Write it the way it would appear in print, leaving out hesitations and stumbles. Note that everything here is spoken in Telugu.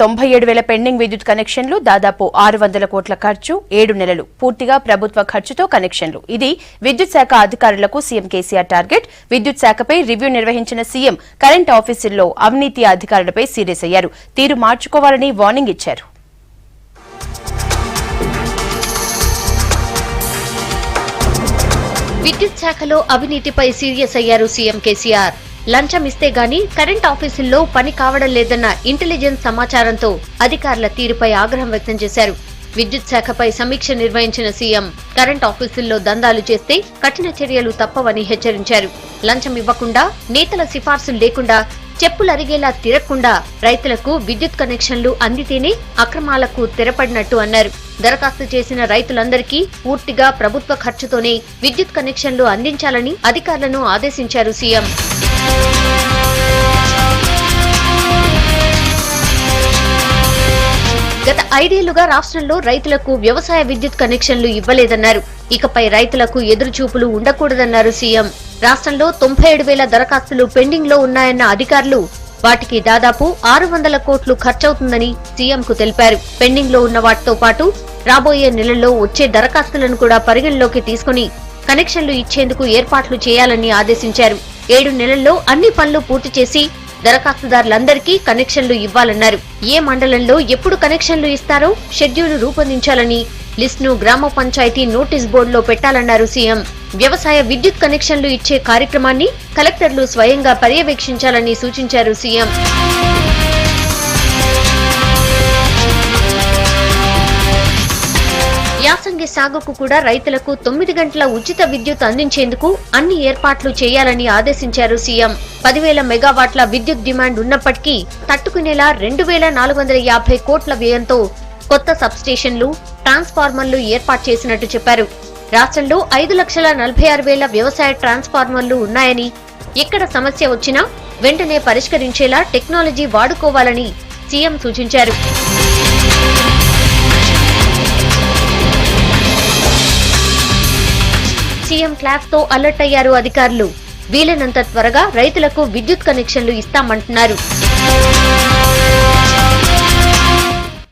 97,000 పెండింగ్ విద్యుత్ కనెక్షన్లు, దాదాపు 600 కోట్ల ఖర్చు, 7 నెలలు పూర్తిగా ప్రభుత్వ ఖర్చుతో కనెక్షన్లు. ఇది విద్యుత్ శాఖ అధికారులకు సీఎం కేసీఆర్ టార్గెట్. విద్యుత్ శాఖపై రివ్యూ నిర్వహించిన సీఎం కరెంట్ ఆఫీసుల్లో అవినీతి అధికారులపై సీరియస్ అయ్యారు. తీరు మార్చుకోవాలని వార్నింగ్ ఇచ్చారు. విద్యుత్ శాఖలో అవినీతిపై సీరియస్ అయ్యారు సీఎం కేసీఆర్. లంచం ఇస్తే గాని కరెంట్ ఆఫీసుల్లో పని కావడం లేదన్న ఇంటెలిజెన్స్ సమాచారంతో అధికారుల తీరుపై ఆగ్రహం వ్యక్తం చేశారు. విద్యుత్ శాఖపై సమీక్ష నిర్వహించిన సీఎం కరెంట్ ఆఫీసుల్లో దందాలు చేస్తే కఠిన చర్యలు తప్పవని హెచ్చరించారు. లంచం ఇవ్వకుండా, నేతల సిఫార్సులు లేకుండా, చెప్పులరిగేలా తిరగకుండా రైతులకు విద్యుత్ కనెక్షన్లు అందితేనే అక్రమాలకు తెరపడినట్టు అన్నారు. దరఖాస్తు చేసిన రైతులందరికీ పూర్తిగా ప్రభుత్వ ఖర్చుతోనే విద్యుత్ కనెక్షన్లు అందించాలని అధికారులను ఆదేశించారు సీఎం. గత 5 ఏళ్లుగా రాష్ట్రంలో రైతులకు వ్యవసాయ విద్యుత్ కనెక్షన్లు ఇవ్వలేదన్నారు. ఇకపై రైతులకు ఎదురుచూపులు ఉండకూడదన్నారు సీఎం. రాష్ట్రంలో 97,000 దరఖాస్తులు పెండింగ్ లో ఉన్నాయన్న అధికారులు వాటికి దాదాపు 600 కోట్లు ఖర్చవుతుందని సీఎంకు తెలిపారు. పెండింగ్ లో ఉన్న వాటితో పాటు రాబోయే నెలల్లో వచ్చే దరఖాస్తులను కూడా పరిగణలోకి తీసుకుని కనెక్షన్లు ఇచ్చేందుకు ఏర్పాట్లు చేయాలని ఆదేశించారు. 7 నెలల్లో అన్ని పనులు పూర్తి చేసి దరఖాస్తుదారులందరికీ కనెక్షన్లు ఇవ్వాలన్నారు. ఏ మండలంలో ఎప్పుడు కనెక్షన్లు ఇస్తారో షెడ్యూల్ రూపొందించాలని, లిస్టును గ్రామ పంచాయతీ నోటీస్ బోర్డులో పెట్టాలన్నారు సీఎం. వ్యవసాయ విద్యుత్ కనెక్షన్లు ఇచ్చే కార్యక్రమాన్ని కలెక్టర్లు స్వయంగా పర్యవేక్షించాలని సూచించారు సీఎం. యాసంగి సాగుకు కూడా రైతులకు 9 గంటల ఉచిత విద్యుత్ అందించేందుకు అన్ని ఏర్పాట్లు చేయాలని ఆదేశించారు సీఎం. 10,000 మెగావాట్ల విద్యుత్ డిమాండ్ ఉన్నప్పటికీ తట్టుకునేలా 2,450 కోట్ల వ్యయంతో కొత్త సబ్స్టేషన్లు, ట్రాన్స్ఫార్మర్లు ఏర్పాటు చేసినట్టు చెప్పారు. రాష్ట్రంలో 5,46,000 వ్యవసాయ ట్రాన్స్ఫార్మర్లు ఉన్నాయని, ఎక్కడ సమస్య వచ్చినా వెంటనే పరిష్కరించేలా టెక్నాలజీ వాడుకోవాలని సీఎం సూచించారు. సీఎం క్లాస్ తో అలర్ట్ అయ్యారు అధికారులు. వీలైనంత త్వరగా రైతులకు విద్యుత్ కనెక్షన్లు ఇస్తామంటున్నారు.